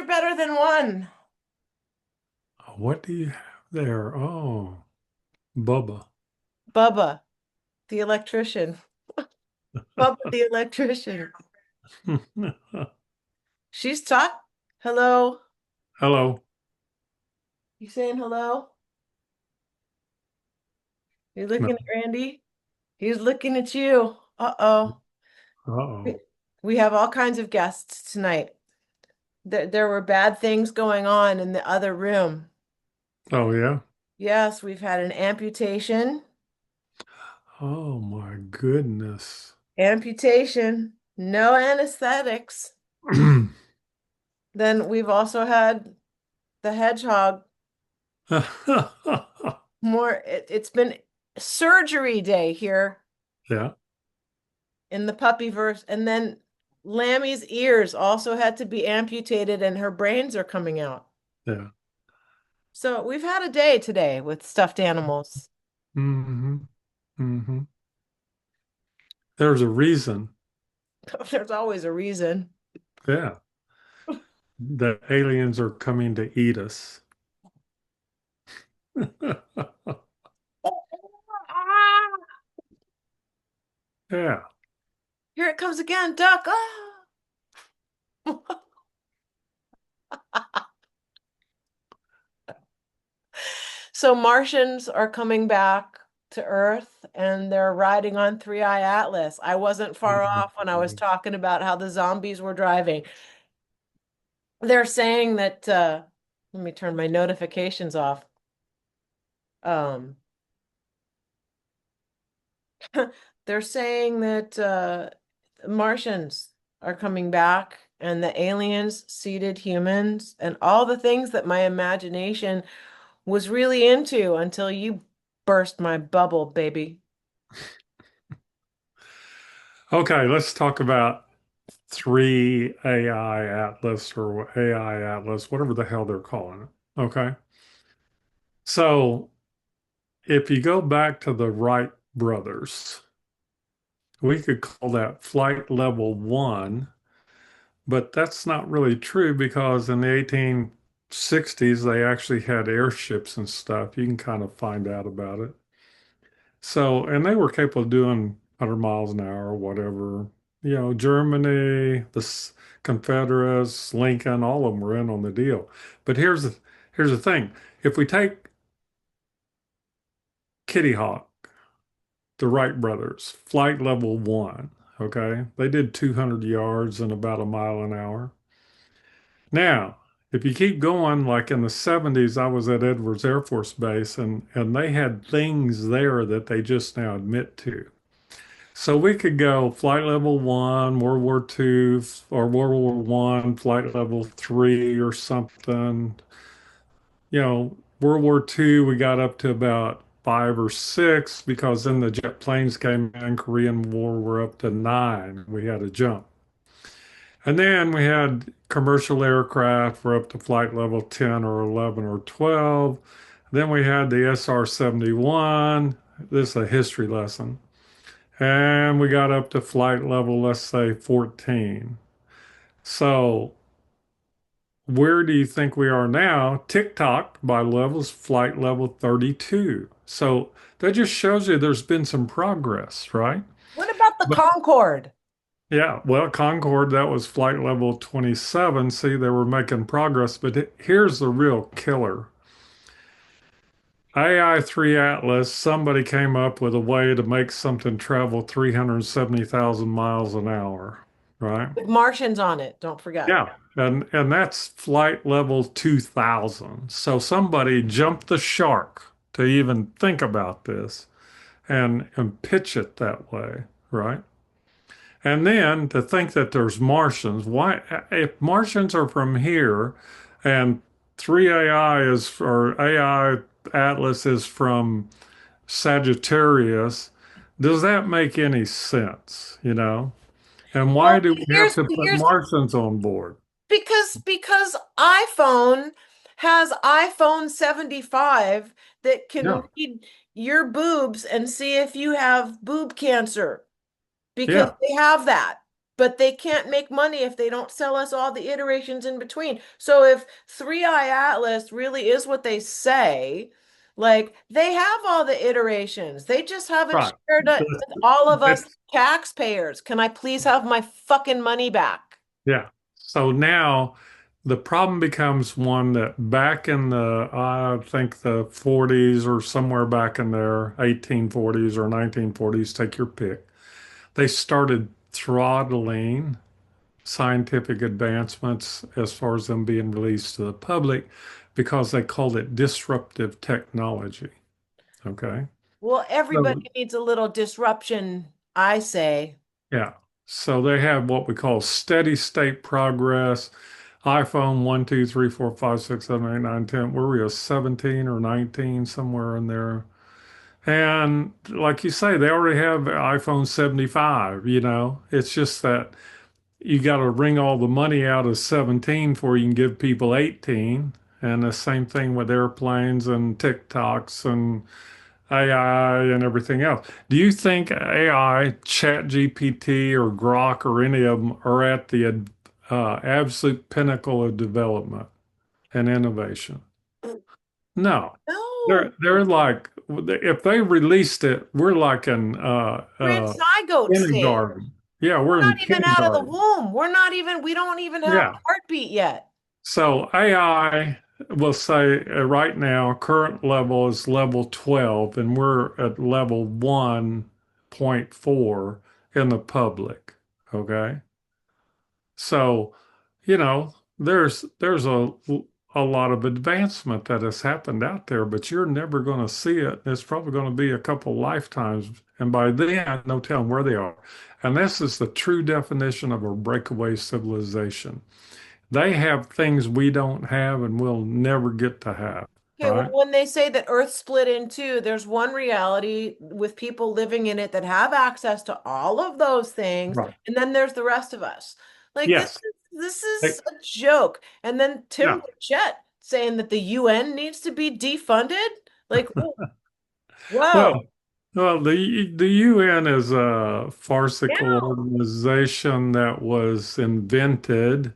are better than one. What do you have there? Oh, Bubba. Bubba, the electrician. Bubba, the electrician. She's talk. Hello. Hello. You saying hello? You No. looking at Randy? He's looking at you. Uh-oh. We Uh-oh. we have all kinds of guests tonight. There were bad things going on in the other room. Oh, yeah. Yes, we've had an amputation. Oh, my goodness. Amputation. No anesthetics. Then we've also had the hedgehog. It's been surgery day here Yeah. in the puppy verse. And then Lammy's ears also had to be amputated and her brains are coming out. Yeah. So we've had a day today with stuffed animals. hmm hmm There's a reason. There's always a reason. Yeah. That aliens are coming to eat us. Yeah. Here it comes again, duck. Ah! So Martians are coming back to Earth and they're riding on Three Eye Atlas. I wasn't far off when I was talking about how the zombies were driving. They're saying that let me turn my notifications off. Um, they're saying that Martians are coming back and the aliens seeded humans and all the things that my imagination was really into until you burst my bubble, baby. Okay, let's talk about three AI Atlas or AI Atlas, whatever the hell they're calling it. Okay. So if you go back to the Wright brothers, we could call that flight level one, but that's not really true because in the 1860s, they actually had airships and stuff. You can kind of find out about it. So, and they were capable of doing 100 miles an hour or whatever. You know, Germany, Confederates, Lincoln, all of them were in on the deal. But here's the thing. If we take Kitty Hawk, the Wright brothers, flight level one, okay? They did 200 yards in about a mile an hour. Now, if you keep going, like in the 70s, I was at Edwards Air Force Base and they had things there that they just now admit to. So we could go flight level one, World War II, or World War One, flight level three, or something. You know, World War II, we got up to about five or six because then the jet planes came in. Korean War, we're up to nine. We had a jump. And then we had commercial aircraft, we're up to flight level 10 or 11 or 12. Then we had the SR-71. This is a history lesson. And we got up to flight level, let's say 14. So where do you think we are now? TikTok by levels, flight level 32. So that just shows you there's been some progress, right? What about the But Concorde? yeah, well, Concorde, that was flight level 27. See, they were making progress. But here's the real killer. AI3 Atlas, somebody came up with a way to make something travel 370,000 miles an hour, right? With Martians on it, don't forget. Yeah. And that's flight level 2000. So somebody jumped the shark to even think about this and pitch it that way, right? And then to think that there's Martians, why, if Martians are from here and 3AI is, or AI Atlas is from Sagittarius, does that make any sense, you know? And Well, why do we have to put here's Martians on board? because iPhone has iPhone 75 that can Yeah, read your boobs and see if you have boob cancer because yeah, they have that. but they can't make money if they don't sell us all the iterations in between. So if Three Eye Atlas really is what they say, like they have all the iterations. They just haven't Right. shared it That's, with all of us that's taxpayers. Can I please have my fucking money back? Yeah. So now the problem becomes one that back in the, I think the 40s or somewhere back in there, 1840s or 1940s, take your pick, they started throttling scientific advancements as far as them being released to the public because they called it disruptive technology. Okay. Well, everybody So, needs a little disruption, I say. yeah. So they have what we call steady state progress. iPhone 1, 2, 3, 4, 5, 6, 7, 8, 9, 10. Were we a 17 or 19 somewhere in there? And like you say, they already have iPhone 75, you know. It's just that you got to wring all the money out of 17 before you can give people 18. And the same thing with airplanes and TikToks and AI and everything else. Do you think AI, ChatGPT or Grok or any of them are at the absolute pinnacle of development and innovation? No. No, They're like if they released it, we're like in we're in zygote stage. kindergarten. Yeah, We're we're in not even out of the kindergarten. womb. We don't even have a Yeah. heartbeat yet. So AI will say right now, current level is level 12, and we're at level 1.4 in the public. Okay. So, you know, there's a lot of advancement that has happened out there, but you're never going to see it. It's probably going to be a couple lifetimes, and by then, no telling where they are. And this is the true definition of a breakaway civilization. They have things we don't have and we'll never get to have, Okay, well, right? when they say that Earth split in two, there's one reality with people living in it that have access to all of those things, Right. and then there's the rest of us. Like Yes. this They- is a joke. And then Tim yeah. Burchett saying that the UN needs to be defunded. Like, Well, whoa, the UN is a farcical yeah. organization that was invented,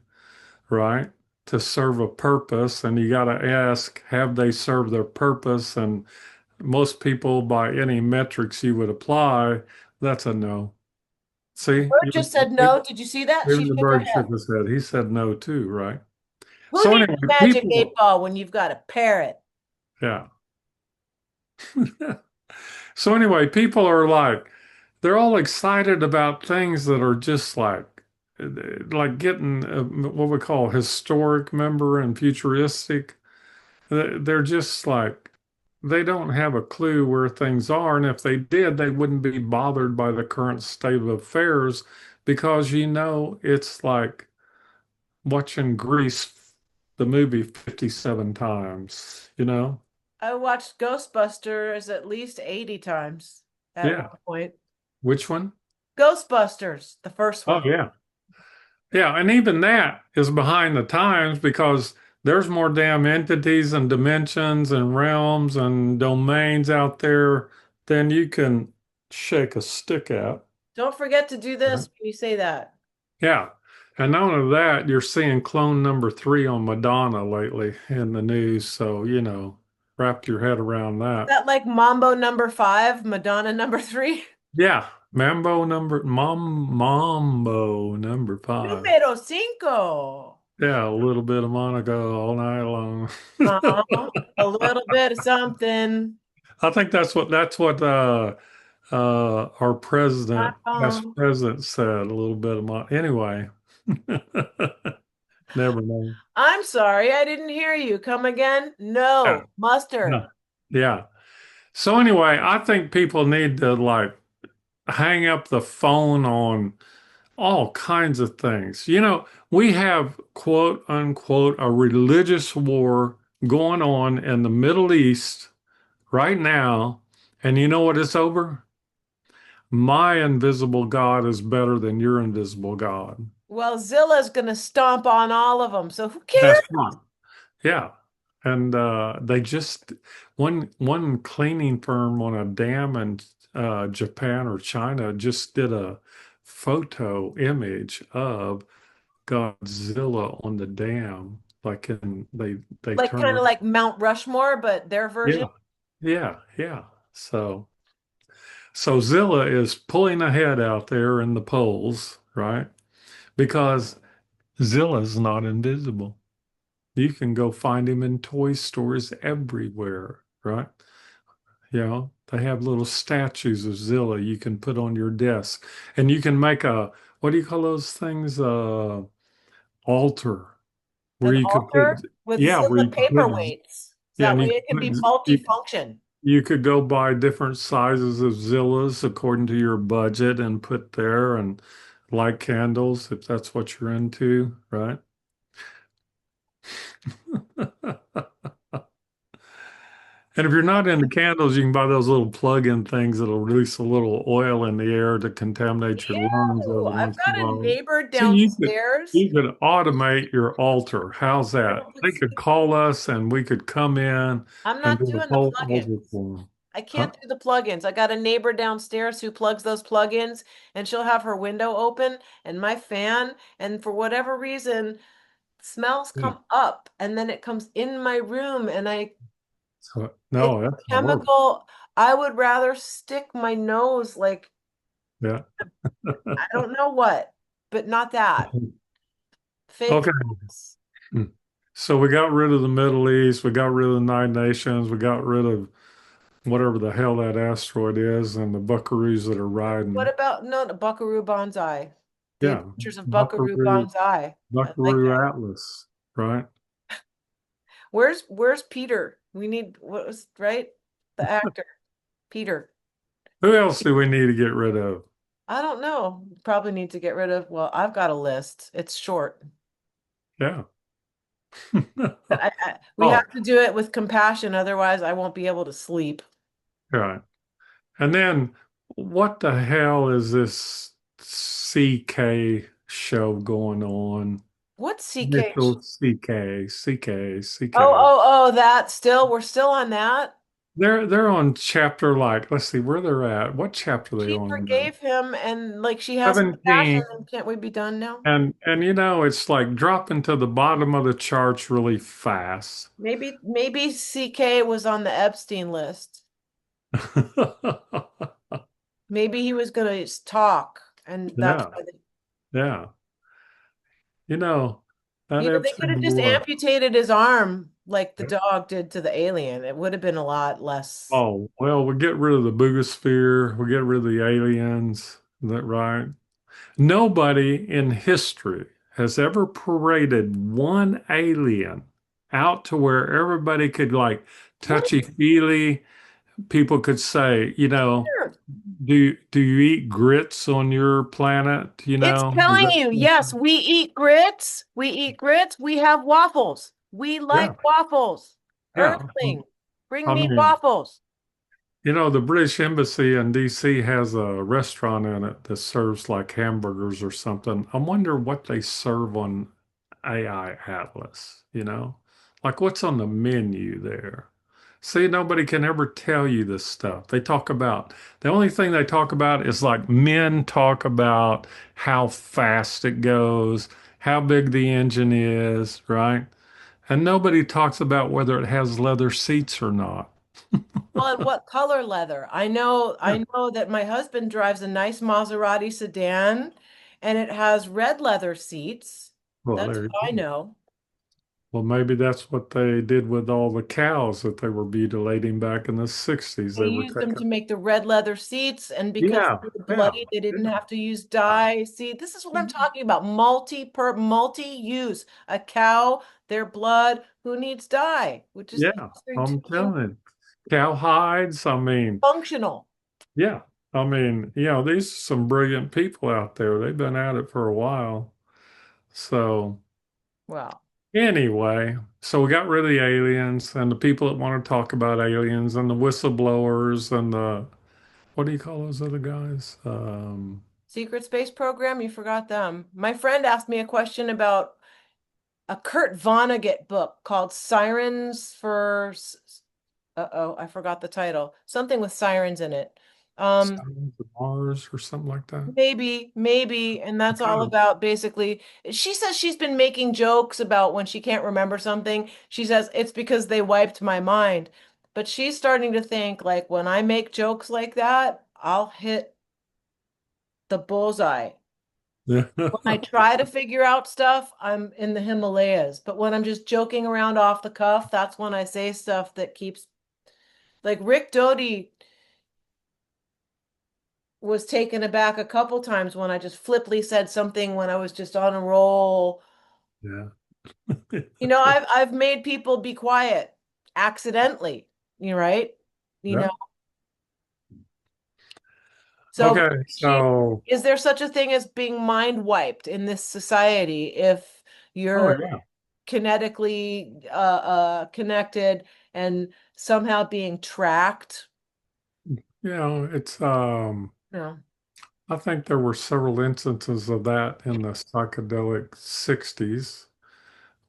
right, to serve a purpose, and you got to ask, have they served their purpose? And most people, by any metrics you would apply, that's a no. See, Bert just said no. Did you see that? She even the shook her bird head. shook his head. He said no too, right? Who So needs anyway, a magic eight people, ball when you've got a parrot? yeah. So anyway, people are like, they're all excited about things that are just like getting what we call historic, member, and futuristic. They're just like, they don't have a clue where things are. And if they did, they wouldn't be bothered by the current state of affairs because it's like watching Grease, the movie, 57 times, you know? I watched Ghostbusters at least 80 times at Yeah. one point. Which one? Ghostbusters, the first Oh, one. yeah. Yeah. And even that is behind the times because there's more damn entities and dimensions and realms and domains out there than you can shake a stick at. Don't forget to do Right. this when you say that. Yeah. And not only that, you're seeing clone number 3 on Madonna lately in the news. So, wrap your head around Is that. that like Mambo number five, Madonna number three? Yeah. Mambo number 5. Numero cinco. Yeah, a little bit of Monaco all night long. A little bit of something. I think that's what our past Uh-uh. president said. A little bit of anyway. Never know. I'm sorry, I didn't hear you. Come again? Yeah, No. yeah, Mustard. yeah. So anyway, I think people need to like hang up the phone on all kinds of things. We have quote unquote a religious war going on in the Middle East right now, and you know what it's over? My invisible God is better than your invisible God. Well, Zilla's gonna stomp on all of them, so who That's cares? right. Yeah. And they just one cleaning firm on a dam in Japan or China just did a photo image of Godzilla on the dam. Like in they Like turned kind of around. like Mount Rushmore, but their version. Yeah, yeah, yeah. So Zilla is pulling ahead out there in the polls, right? Because Zilla's not invisible. You can go find him in toy stores everywhere, right? You know, they have little statues of Zilla you can put on your desk. And you can make a, what do you call those things? Altar where An you could put, altar with yeah, where Zilla you could put, paperweights. So yeah, that and way you it could can be put, multifunction. you could go buy different sizes of Zillas according to your budget and put there and light candles if that's what you're into, right? And if you're not into candles, you can buy those little plug-in things that'll release a little oil in the air to contaminate your lungs Ew, every I've once in a got a while. neighbor See, downstairs. you could automate your altar. How's that? They could call us and we could come in I'm and not do the doing the whole plugins. altar for them. I Huh? can't do the plugins. I got a neighbor downstairs who plugs those plugins and she'll have her window open and my fan, and for whatever reason, smells Yeah. come up and then it comes in my room and So, it's no, that's not work. chemical. I would rather stick my nose like Yeah. I don't know what, but not that. Fake Okay. nose. So we got rid of the Middle East. We got rid of the Nine Nations. We got rid of whatever the hell that asteroid is and the buckaroos that are What riding. about no, the Buckaroo Banzai? The Yeah. Adventures of Buckaroo Buckaroo, Banzai. I like Buckaroo that. Atlas, right? Where's Peter? We need what was right? The actor, Peter. Who else do we need to get rid of? I don't know. Probably need to get rid of, well, I've got a list. It's short. Yeah. But we Oh, have to do it with compassion, otherwise I won't be able to sleep. right. And then what the hell is this CK show going on? What's CK? Initial CK, CK, Oh, CK. oh, oh, that still, we're still on that. They're on chapter like, let's see where they're at. What chapter are they She on now? forgave him and like she has compassion, 17. and can't we be done now? And you know, it's like dropping to the bottom of the charts really fast. Maybe CK was on the Epstein list. Maybe he was gonna talk, and that's Yeah, why yeah. You know, that they could Epstein have just boy. amputated his arm like the dog did to the alien. It would have been a lot less. Oh, well, we get rid of the boogosphere, we get rid of the aliens. Is that right? Nobody in history has ever paraded one alien out to where everybody could like What touchy-feely. People could say, you know, is do you eat grits on your planet? You It's know, is telling that you, yes, we eat grits. We eat grits. We have waffles. We like yeah, waffles. yeah. Earthling, bring I me mean, waffles. you know, the British Embassy in DC has a restaurant in it that serves like hamburgers or something. I wonder what they serve on AI Atlas, you know? Like what's on the menu there? See, nobody can ever tell you this stuff. They talk about, the only thing they talk about is like men talk about how fast it goes, how big the engine is, right? And nobody talks about whether it has leather seats or not. Well, and what color leather? Yeah. I know that my husband drives a nice Maserati sedan and it has red leather seats. Well, That's there you what I go. know. Well, maybe that's what they did with all the cows that they were mutilating back in the 60s. They They were used them taking, to make the red leather seats, and because yeah, they were yeah, bloody, they didn't yeah. have to use dye. See, this is what I'm talking about. Multi-use. A cow, their blood, who needs dye? Which is the Yeah, answer to I'm being telling you. Cow hides, I mean, functional. yeah. I mean, you know, these are some brilliant people out there. They've been at it for a while. So, Well, anyway, so we got rid of the aliens and the people that want to talk about aliens and the whistleblowers and the, what do you call those other guys? secret space program, you forgot them. My friend asked me a question about a Kurt Vonnegut book called Sirens for, uh-oh, I forgot the title. Something with sirens in it. Um, Signs of Mars or something like that. maybe, and that's Kind all of, about basically. She says she's been making jokes about when she can't remember something. She says it's because they wiped my mind. But she's starting to think like when I make jokes like that, I'll hit the bullseye. yeah. When I try to figure out stuff, I'm in the Himalayas. But when I'm just joking around off the cuff, that's when I say stuff that keeps like Rick Doty was taken aback a couple times when I just flippantly said something when I was just on a roll. Yeah. You know, I've made people be quiet accidentally, you right? You know, Yeah. so Okay, she so is there such a thing as being mind wiped in this society if oh you're yeah. kinetically connected and somehow being tracked? It's No. I think there were several instances of that in the psychedelic 60s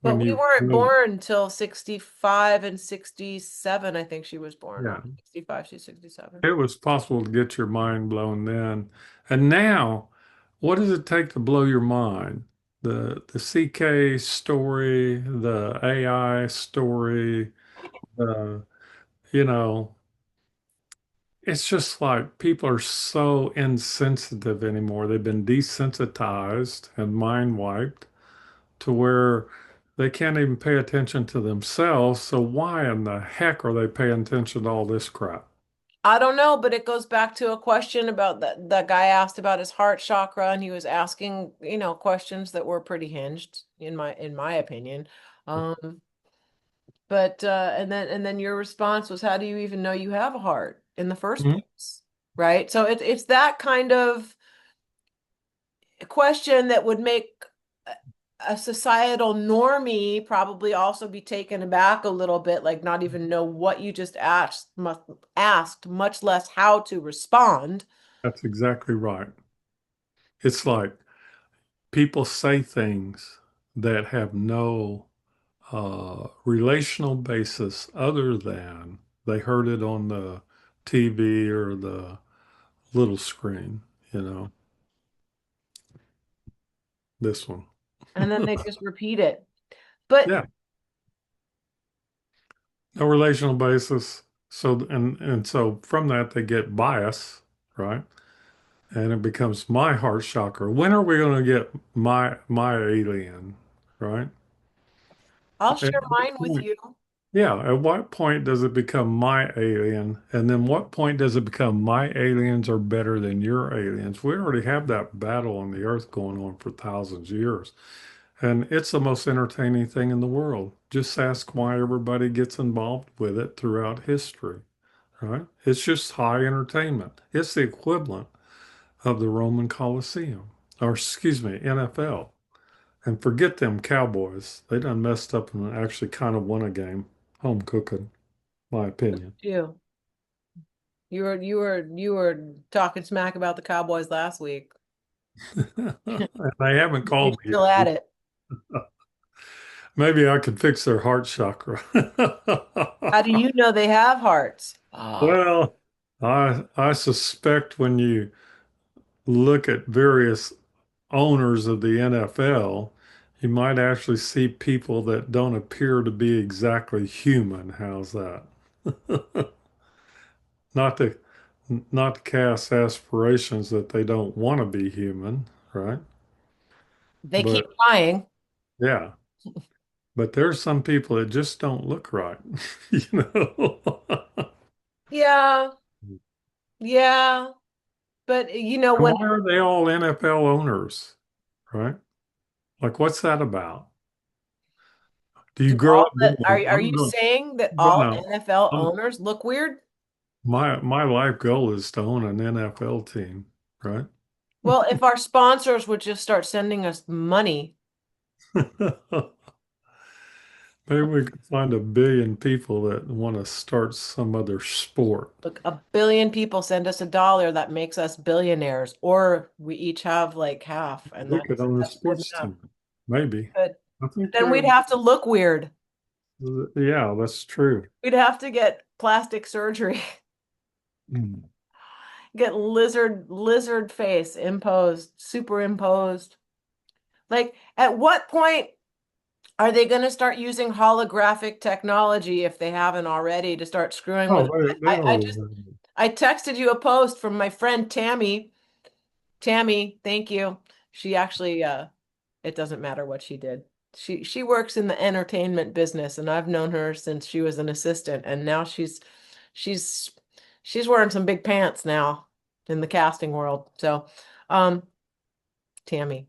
But when we you weren't really, born until 65 and 67, I think she was born, or yeah, 65, she's 67. it was possible to get your mind blown then. And now, what does it take to blow your mind? The CK story, the AI story, uh, you know, it's just like people are so insensitive anymore. They've been desensitized and mind wiped to where they can't even pay attention to themselves. So why in the heck are they paying attention to all this crap? I don't know, but it goes back to a question about that guy asked about his heart chakra, and he was asking, questions that were pretty hinged in my opinion. Um, but and then your response was, how do you even know you have a heart in the first Mhm. place? Right? So it's that kind of question that would make a societal normie probably also be taken aback a little bit, like not even know what you just asked, much less how to respond. That's exactly right. It's like people say things that have no relational basis other than they heard it on the TV or the little screen, you know, this one. And then they just repeat it. But Yeah, no relational basis. So and so from that they get bias, right? And it becomes my heart chakra. When are we going to get my alien, right? I'll At share what mine with point? you. Yeah, at what point does it become my alien? And then what point does it become my aliens are better than your aliens? We already have that battle on the earth going on for thousands of years. And it's the most entertaining thing in the world. Just ask why everybody gets involved with it throughout history, right? It's just high entertainment. It's the equivalent of the Roman Coliseum, or excuse me, NFL. And forget them Cowboys. They done messed up and actually kind of won a game. Home cooking, my opinion. You. You were talking smack about the Cowboys last week. And they haven't You're called me still at yet. it. Maybe I could fix their heart chakra. How do you know they have hearts? Ah, Well, I suspect when you look at various owners of the NFL, you might actually see people that don't appear to be exactly human. How's that? Not to not to cast aspirations that they don't want to be human, right? they keep But trying. yeah, but there's some people that just don't look right, you know. Yeah, yeah. But And when why are they all NFL owners, right? Like, what's that about? Do you do grow all up the are going, are I'm you going, saying that but all no, NFL I'm, owners look weird? my life goal is to own an NFL team, right? Well, if our sponsors would just start sending us money, Maybe we could find 1 billion people that want to start some other sport. look, 1 billion people send us $1, that makes us billionaires, or we each have like half, and We could own a that's good sports enough. team. Maybe. But I think then we'd have to look weird. yeah, that's true. We'd have to get plastic surgery. Mm. Get lizard face imposed, superimposed. Like, at what point are they going to start using holographic technology if they haven't already to start screwing with Oh, it? they always. I texted you a post from my friend Tammy. Tammy, thank you. She actually it doesn't matter what she did. She works in the entertainment business and I've known her since she was an assistant and now she's she's wearing some big pants now in the casting world. So, um Tammy.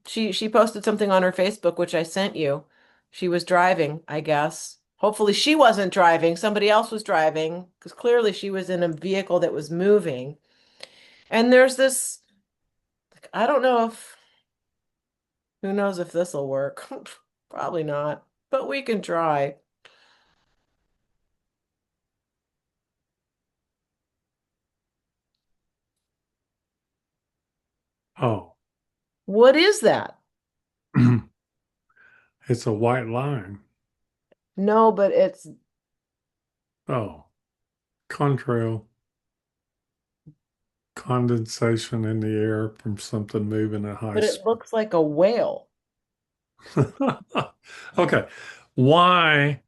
She posted something on her Facebook, which I sent you. She was driving, I guess. Hopefully she wasn't driving. Somebody else was driving because clearly she was in a vehicle that was moving. And there's this, I don't know if, who knows if this will work. Probably not, but we can try. Oh, What is that? it's a white line. No, but Oh, contrail, condensation in the air from something moving at high it speed. looks like a whale. Okay. Why,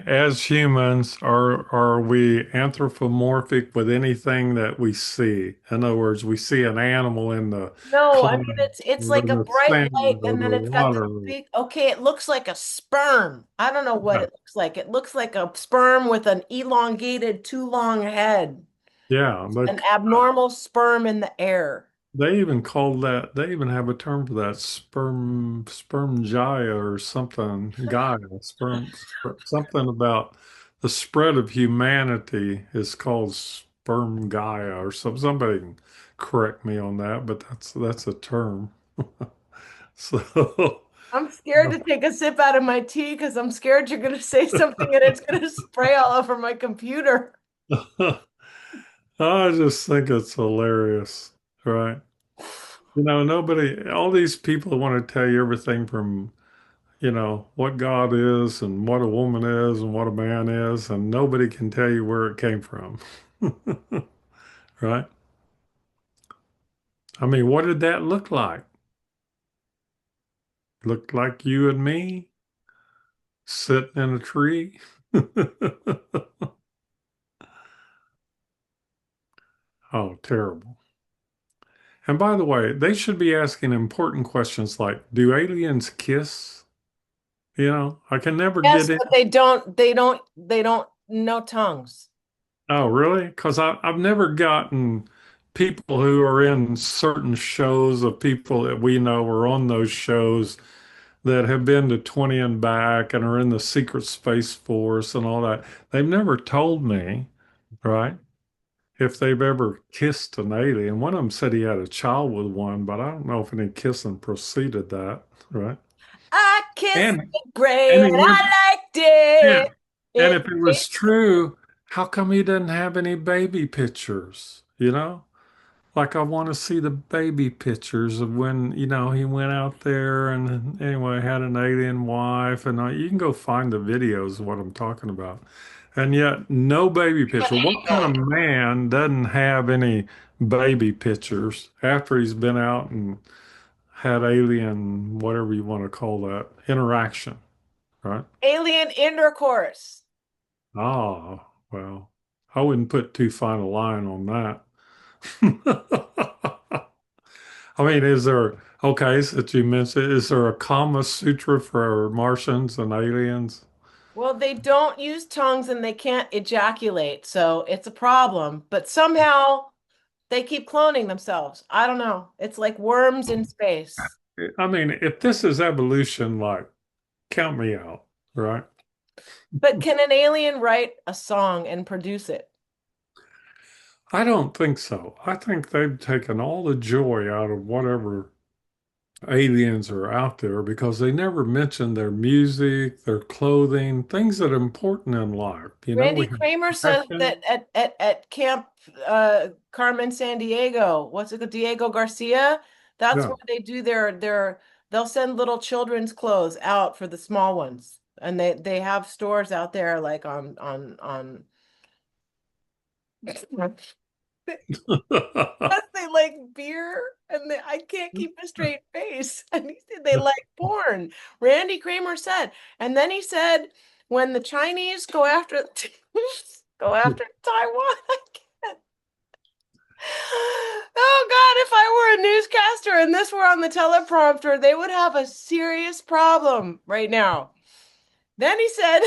as humans, are we anthropomorphic with anything that we see? In other words, we see an animal in the No, I mean cloud it's or like in a the bright light sand or and then the it's got this water. big, okay, it looks like a sperm. I don't know what Yeah. it looks like. It looks like a sperm with an elongated, too long head. Yeah, An but abnormal sperm in the air. they even call that, they even have a term for that, sperm Gaia or something, Gaia, something about the spread of humanity is called sperm Gaia or something. Somebody can correct me on that, but that's a term. So I'm scared to take a sip out of my tea because I'm scared you're going to say something and it's going to spray all over my computer. I just think it's hilarious, right? Nobody, all these people want to tell you everything from what God is and what a woman is and what a man is, and nobody can tell you where it came from. Right? I mean, what did that look like? Looked like you and me sitting in a tree. Oh, terrible. And by the way, they should be asking important questions like, do aliens kiss? I can never Yes, get it. but they don't know tongues. Oh, really? Because I've never gotten people who are in certain shows of people that we know are on those shows that have been to 20 and back and are in the secret space force and all that. They've never told me, right, if they've ever kissed an alien. One of them said he had a child with one, but I don't know if any kissing preceded that, right? I kissed And the gray and and it, I liked yeah, it. and It if it was tastes true, how come he didn't have any baby pictures? Like I want to see the baby pictures of when, he went out there and anyway had an alien wife and you can go find the videos of what I'm talking about. And yet no baby picture. What kind of man doesn't have any baby pictures after he's been out and had alien, whatever you want to call that, interaction, right? alien intercourse. Ah, well, I wouldn't put too fine a line on that. I mean, okay, since you mentioned, is there a Kama Sutra for Martians and aliens? Well, they don't use tongues and they can't ejaculate, so it's a problem. But somehow they keep cloning themselves. I don't know. It's like worms in space. I mean, if this is evolution, like, count me out, right? But can an alien write a song and produce it? I don't think so. I think they've taken all the joy out of whatever aliens are out there because they never mention their music, their clothing, things that are important in life. Randy We Kramer have says fashion. that at Camp Carmen San Diego, what's it called? Diego Garcia, that's Yeah. where they do they'll send little children's clothes out for the small ones. And they have stores out there like on Yes, they like beer and I can't keep a straight face. And he said they like porn. Randy Kramer said. And then he said, when the Chinese go after go after Taiwan, I can't. Oh God, if I were a newscaster and this were on the teleprompter, they would have a serious problem right now. Then he said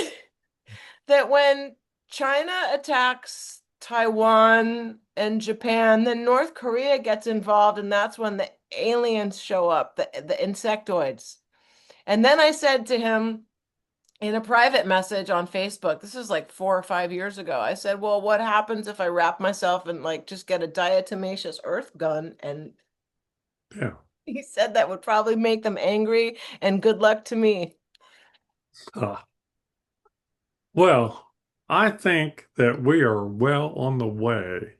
that when China attacks Taiwan and Japan, then North Korea gets involved, and that's when the aliens show up, the insectoids. And then I said to him in a private message on Facebook, this is like 4 or 5 years ago, I said, well, what happens if I wrap myself and like just get a diatomaceous earth gun? And Yeah. he said that would probably make them angry and good luck to me. Ah. Well, I think that we are well on the way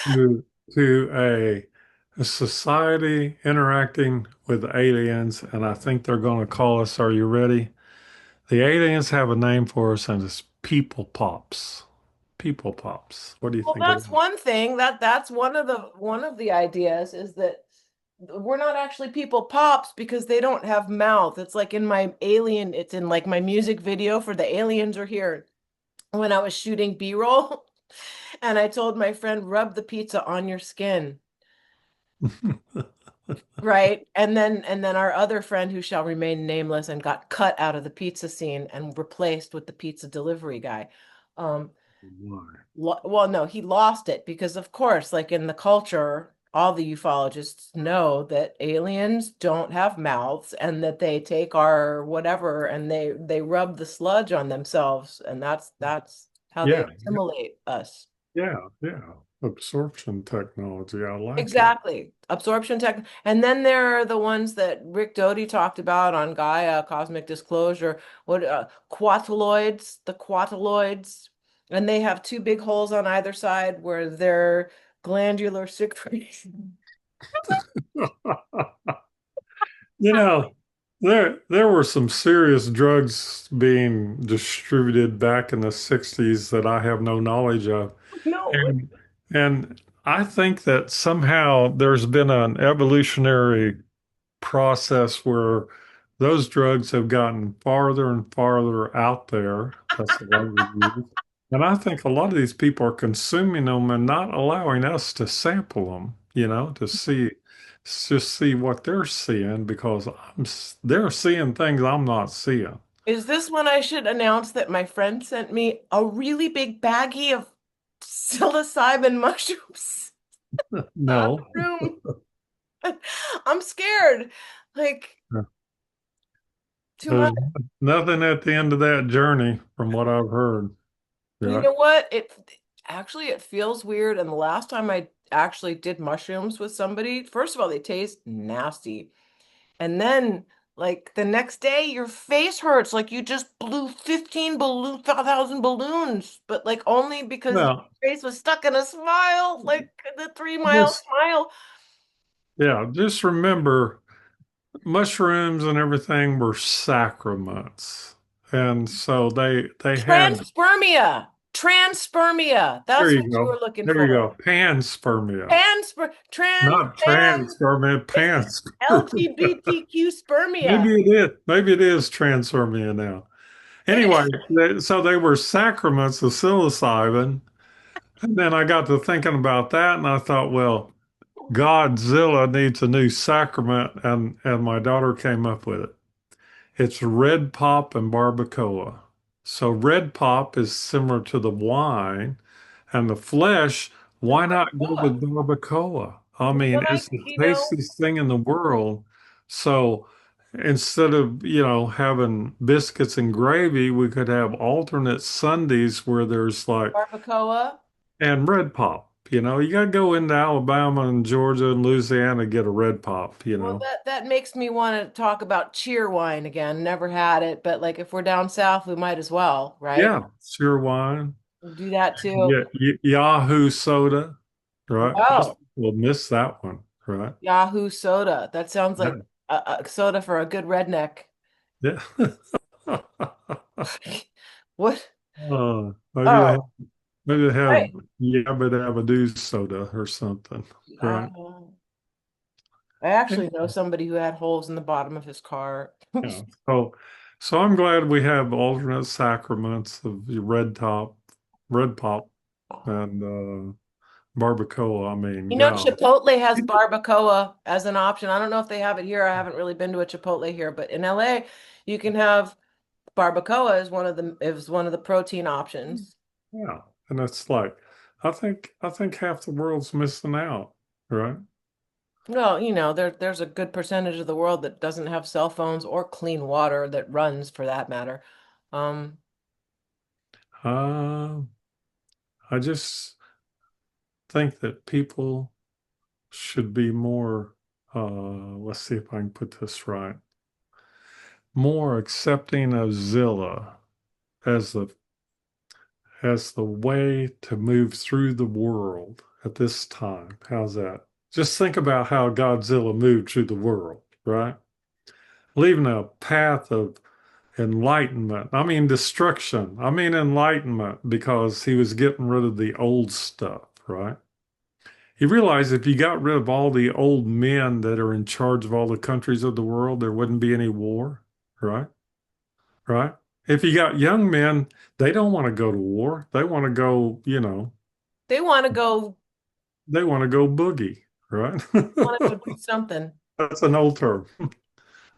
to, to a society interacting with aliens, and I think they're going to call us, are you ready? The aliens have a name for us, and it's people pops. People pops. What do you Well, think of that's that? one thing. That's one of the ideas is that we're not actually people pops because they don't have mouth. It's like in my alien, it's in like my music video for the aliens are here when I was shooting B-roll and I told my friend rub the pizza on your skin. Right. And then our other friend who shall remain nameless and got cut out of the pizza scene and replaced with the pizza delivery guy. Um, Why? Well, no, he lost it because, of course, like in the culture, all the ufologists know that aliens don't have mouths and that they take our whatever and they rub the sludge on themselves, and that's how they Yeah, assimilate us. yeah. Absorption technology. I like it. Exactly. Absorption tech. And then there are the ones that Rick Doty talked about on Gaia, Cosmic Disclosure, what quateloids, the quateloids. And they have two big holes on either side where their glandular secretion. You know, there were some serious drugs being distributed back in the 60s that I have no knowledge of. No. And and I think that somehow there's been an evolutionary process where those drugs have gotten farther and farther out there. That's the language used. And I think a lot of these people are consuming them and not allowing us to sample them, to see, just see what they're seeing because they're seeing things I'm not seeing. Is this when I should announce that my friend sent me a really big baggie of psilocybin mushrooms on No, the room? I'm scared. Like too much. there's nothing at the end of that journey from what I've heard. You Yeah. know what? It feels weird. And the last time I actually did mushrooms with somebody, first of all, they taste nasty. And then like the next day, your face hurts like you just blew 15,000 balloons, but like only because Well, your face was stuck in a smile, like the 3 mile just smile. yeah, just remember mushrooms and everything were sacraments. And so they had, Transpermia. Transpermia. there That's what you you go. were looking There you for. go. Panspermia. Trans, Not transpermia, it's panspermia. LGBTQ spermia. Maybe it is. Maybe it is transpermia now. Anyway, so they were sacraments of psilocybin. And then I got to thinking about that and I thought, well, Godzilla needs a new sacrament. And my daughter came up with it. It's red pop and barbacoa. So red pop is similar to the wine and the flesh. And Why not go barbacoa. with barbacoa? I Well, mean, then it's the you know, tastiest thing in the world. So instead of, having biscuits and gravy, we could have alternate Sundays where there's like, barbacoa. and red pop. You got to go into Alabama and Georgia and Louisiana to get a red pop. Well, that makes me want to talk about cheer wine again. Never had it, but like if we're down south, we might as well, right? Yeah, sure wine. We'll do that too. Yeah, Yahoo soda, right? Most Wow. people miss that one, right? Yahoo soda. That sounds Yeah, like a soda for a good redneck. yeah. What? Maybe I Oh, have. Maybe they have Right. Yabba Dabba Doo soda or something, right? Uh, I actually know Yeah. somebody who had holes in the bottom of his car. Yeah. So I'm glad we have alternate sacraments of the red pop, and barbacoa. I mean, You know, God. Chipotle has barbacoa as an option. I don't know if they have it here. I haven't really been to a Chipotle here, but in LA, you can have barbacoa as one of the protein options. Yeah. And it's like, I think half the world's missing out, right? Well, there's a good percentage of the world that doesn't have cell phones or clean water that runs for that matter. Um, Uh, I just think that people should be more, let's see if I can put this right, more accepting of Zilla as the way to move through the world at this time. How's that? Just think about how Godzilla moved through the world, right? Leaving a path of enlightenment. I mean, destruction. I mean, enlightenment because he was getting rid of the old stuff, right? He realized if you got rid of all the old men that are in charge of all the countries of the world, there wouldn't be any war, right? Right? If you got young men, they don't want to go to war. They want to go, they want to go, they want to go boogie, right? want to go do something. That's an old term,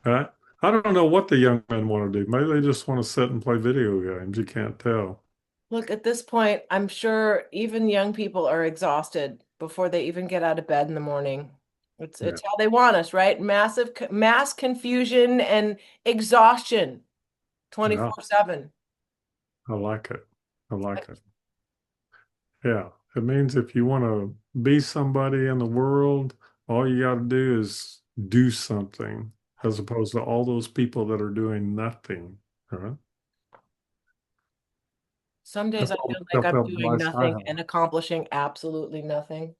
right? I don't know what the young men want to do. Maybe they just want to sit and play video games. You can't tell. Look, at this point, I'm sure even young people are exhausted before they even get out of bed in the morning. It's Yeah, it's how they want us, right? Mass confusion and exhaustion yeah, 24/7. I like it. I like it. Yeah, it means if you want to be somebody in the world, all you got to do is do something, as opposed to all those people that are doing nothing, right? Some days That's I all feel the like I'm doing self-advice I nothing and accomplishing absolutely nothing.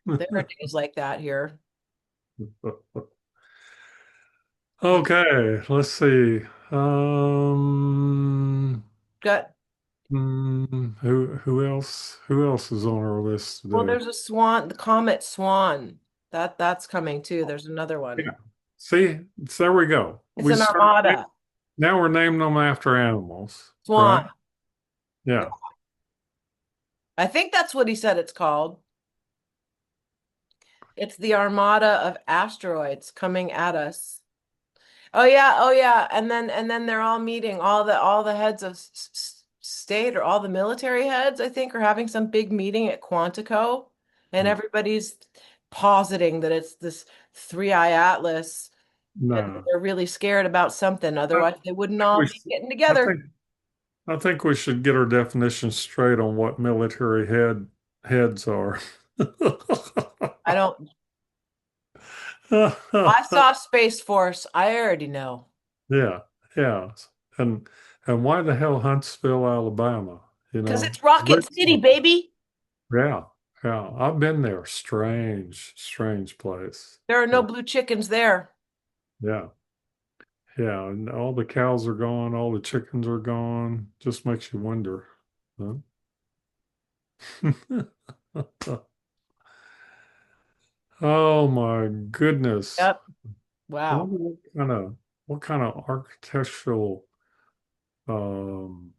There are have. days like that here. Okay, let's see. Um, Got who else? Who else is on our list Well, today? there's a swan, the comet Swan. That's coming too. There's another Yeah. one. See, so there we go. It's We an started. armada. Now we're naming them after animals, right? Swan. Yeah. Yeah. I think that's what he said it's called. It's the armada of asteroids coming at us. Oh yeah, oh yeah. And then they're all meeting. All the heads of state or all the military heads, I think, are having some big meeting at Quantico, and Hmm. everybody's positing that it's this three-eye atlas, and No. they're really scared about something. I Otherwise, they wouldn't think all we be should, getting I together. think I think we should get our definition straight on what military heads are. I don't. I saw Space Force. I already know. Yeah, yeah. And and why the hell Huntsville, Alabama? You Because know? it's Rocket Great City, place. baby. Yeah, yeah. I've been there. Strange, strange place. There are no Yeah, blue chickens there. yeah, yeah. And all the cows are gone, all the chickens are gone. Just makes you wonder. Huh? Oh my goodness. Yep. I Wow. wonder what kind of architectural um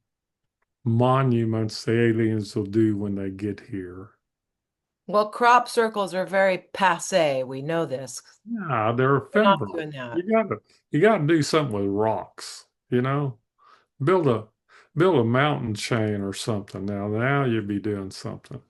monuments the aliens will do when they get here. Well, crop circles are very passé. We know this. Yeah, they're They're not ephemeral. doing that. You gotta do something with rocks, you know? Build a build a mountain chain or something. Now you'd be doing something.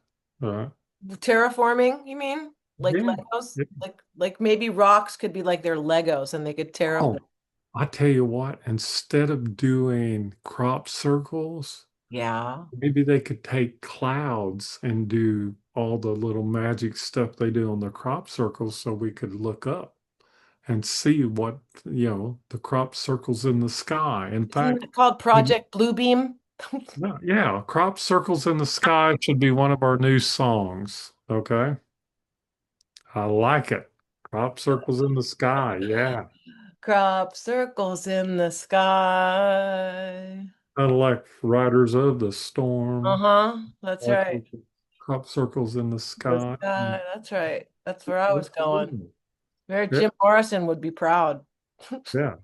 Right? Terraforming, you mean? Like Yeah. Legos? Yeah. Like maybe rocks could be like their Legos and they could terraform. Oh, I tell you what, instead of doing crop circles, Yeah. maybe they could take clouds and do all the little magic stuff they do on the crop circles so we could look up and see what, the crop circles in the sky. In Isn't fact, it called Project Bluebeam? no, yeah, crop circles in the sky should be one of our new songs. Okay. I like it. Crop circles in the sky. Yeah. Crop circles in the sky. Kind of like Riders of the Storm, Uh-huh. That's like right. with the crop circles in the The sky. sky. That's right. That's where I was going. Absolutely. Where Yeah, Jim Morrison would be proud. yeah.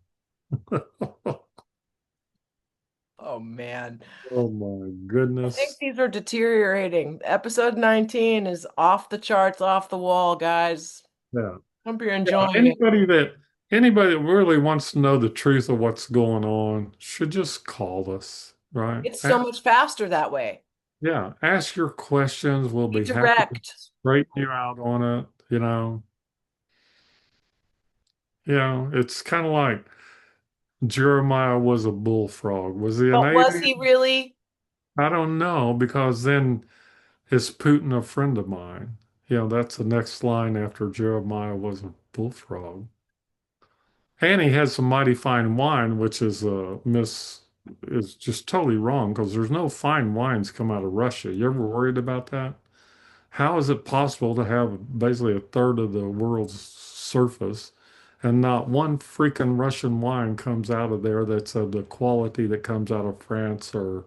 Oh man. Oh my I think goodness. these are deteriorating. Episode 19 is off the charts, off the wall, guys. Yeah. Hope you're Yeah. enjoying it. Anybody that really wants to know the truth of what's going on should just call us, right? It's so much faster that way. Yeah, ask your questions. We'll Be be happy to direct. straighten you out on it. It's kind of like Jeremiah was a bullfrog. Was he an But was he alien? really? I don't know, because then is Putin a friend of mine? That's the next line after Jeremiah was a bullfrog. And he had some mighty fine wine, which is just totally wrong, because there's no fine wines come out of Russia. You ever worried about that? How is it possible to have basically a third of the world's surface and not one freaking Russian wine comes out of there that's of the quality that comes out of France or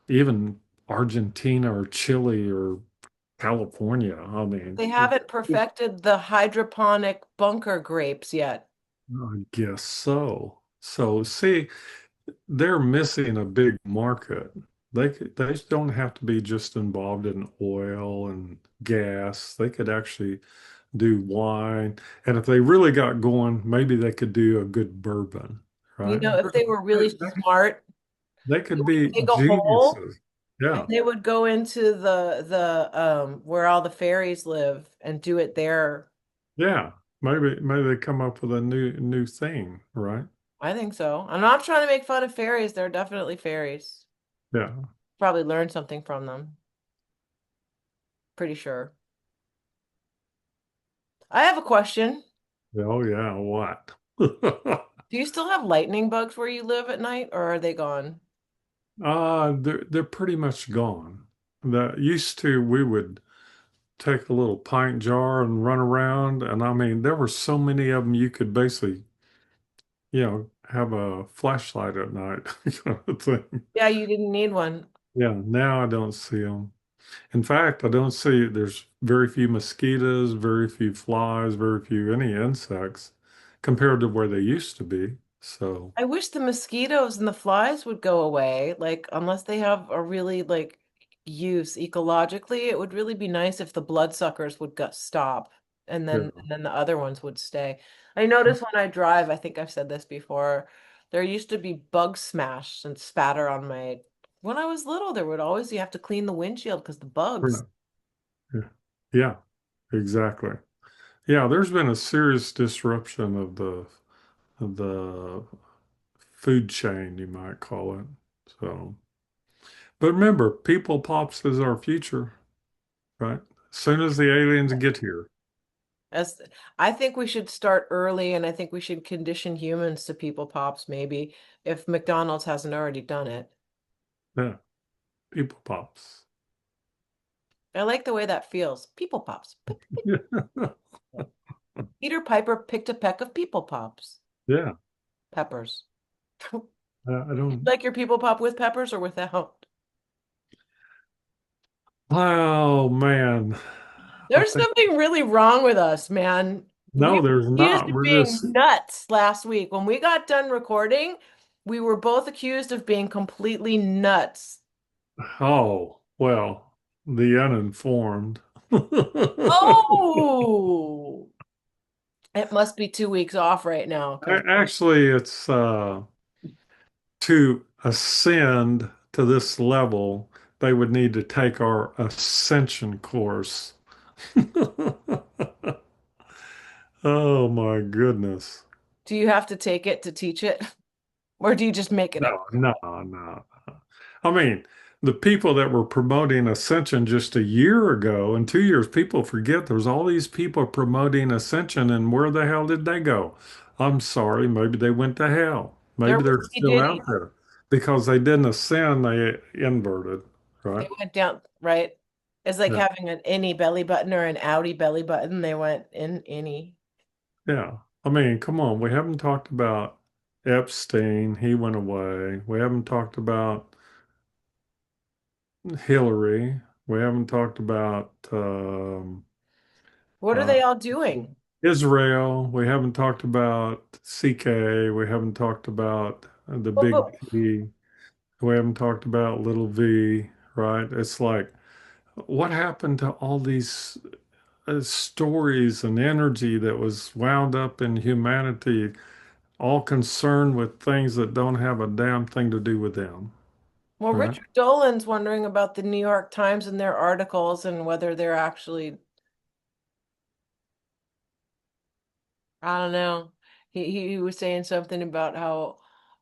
even Argentina or Chile or California? I mean, They haven't perfected the hydroponic bunker grapes yet. I guess so. So, see, they're missing a big market. They don't have to be just involved in oil and gas. They could actually do wine. And if they really got going, maybe they could do a good bourbon, You right? know, if they were really smart, They they could would be dig a hole geniuses. and Yeah. they would go into the where all the fairies live and do it there. Yeah. Maybe they come up with a new thing, right? I think so. I'm not trying to make fun of fairies. They're definitely fairies. Yeah. Probably learned something from them. Pretty sure. I have a question. Oh yeah, what? Do you still have lightning bugs where you live at night, or are they gone? They're pretty much gone. The used to we would take a little pint jar and run around, and I mean there were so many of them you could basically, have a flashlight at night kind of thing. Yeah, you didn't need one. Yeah, now I don't see them. In fact, I don't see there's very few mosquitoes, very few flies, very few any insects compared to where they used to be. So, I wish the mosquitoes and the flies would go away, like unless they have a really like use ecologically, it would really be nice if the bloodsuckers would go stop yeah. and then the other ones would stay. I notice when I drive, I think I've said this before, there used to be bug smash and spatter on my when I was little, there would always you have to clean the windshield because the bugs. Right. Yeah, yeah, exactly. Yeah, there's been a serious disruption of the food chain, you might call it. So, but remember, people pops is our future, right? As soon as the aliens get here, As I think we should start early and I think we should condition humans to people pops maybe if McDonald's hasn't already done it. yeah, people pops. I like the way that feels. People pops. Peter Piper picked a peck of people pops. Yeah, Peppers. I don't. Like your people pop with peppers or without? Oh man, I There's think something really wrong with us, man. We no, were there's accused not. of We're being just nuts last week. When we got done recording, we were both accused of being completely nuts. oh well, the uninformed. Oh, it must be 2 weeks off right now because Actually, it's to ascend to this level, they would need to take our ascension course. Oh my goodness. do you have to take it to teach it? Or do you just make it up? No, no, no. I mean, the people that were promoting Ascension just a year ago, in 2 years, people forget there's all these people promoting Ascension, and where the hell did they go? I'm sorry, maybe they went to hell. They're Maybe they're whiskey still out ditties. there because they didn't ascend, they inverted, They right? went down, right? It's like Yeah. having an innie belly button or an outie belly button. They went in innie. Yeah. I mean, come on, we haven't talked about. Epstein, he went away. We haven't talked about Hillary. We haven't talked about What are uh, they all doing? Israel. We haven't talked about CK. We haven't talked about the But, big but P. We haven't talked about little V, right? It's like, what happened to all these stories and energy that was wound up in humanity, all concerned with things that don't have a damn thing to do with them, well, right? Richard Dolan's wondering about the New York Times and their articles and whether they're actually, I don't know. He was saying something about how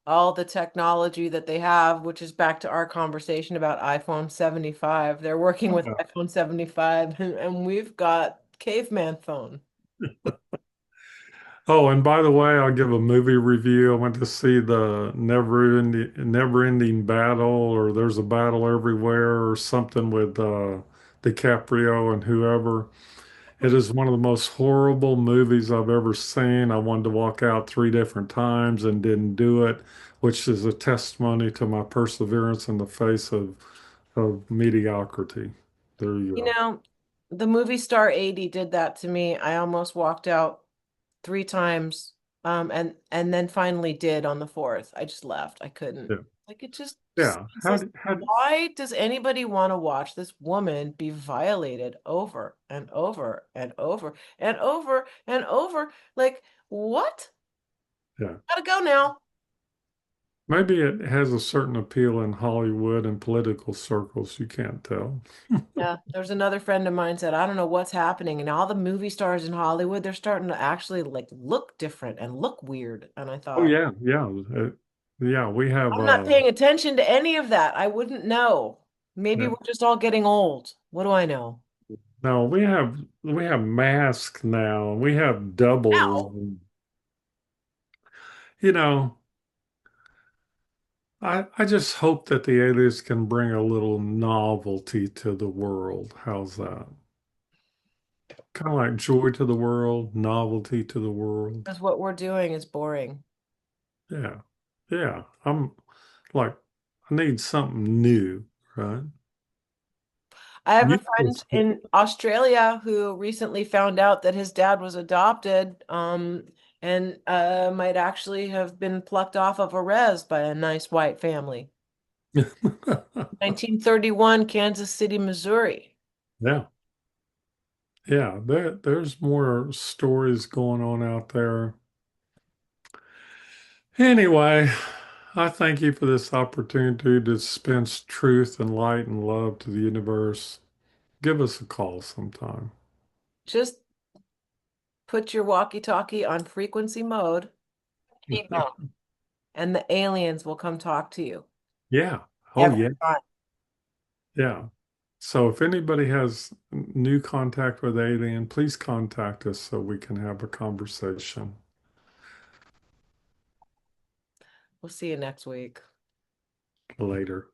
all the technology that they have, which is back to our conversation about iPhone 75, they're working with Yeah. iPhone 75 and we've got caveman phone. Oh, and by the way, I'll give a movie review. I went to see the Never Ending Battle, or There's a Battle Everywhere, or something with DiCaprio and whoever. It is one of the most horrible movies I've ever seen. I wanted to walk out three different times and didn't do it, which is a testimony to my perseverance in the face of mediocrity. There you You go. know, the movie star 80 did that to me. I almost walked out three times, and then finally did on the fourth. I just left. I couldn't. Yeah. Like it just Yeah. senseless. Why does anybody want to watch this woman be violated over and over and over and over and over? Like, what? yeah. Gotta go now. Maybe it has a certain appeal in Hollywood and political circles. You can't tell. Yeah, there's another friend of mine said, I don't know what's happening. And all the movie stars in Hollywood, they're starting to actually like look different and look weird. And I Oh thought, yeah, yeah, yeah. We have I'm not paying attention to any of that. I wouldn't know. Maybe yeah. we're just all getting old. What do I know? No, we have masks now. We have doubles. Ow. You know, I just hope that the aliens can bring a little novelty to the world. How's that? Kind of like joy to the world, novelty to the world. Because what we're doing is boring. Yeah. Yeah. I'm like, I need something new, right? I have a friend Useless. in Australia who recently found out that his dad was adopted, and might actually have been plucked off of a res by a nice white family. 1931, Kansas City, Missouri. Yeah. Yeah. There's more stories going on out there. Anyway, I thank you for this opportunity to dispense truth and light and love to the universe. Give us a call sometime. Just put your walkie-talkie on frequency mode, and the aliens will come talk to you Yeah. Oh, every yeah. time. Yeah. So if anybody has new contact with alien, please contact us so we can have a conversation We'll see you next week. later.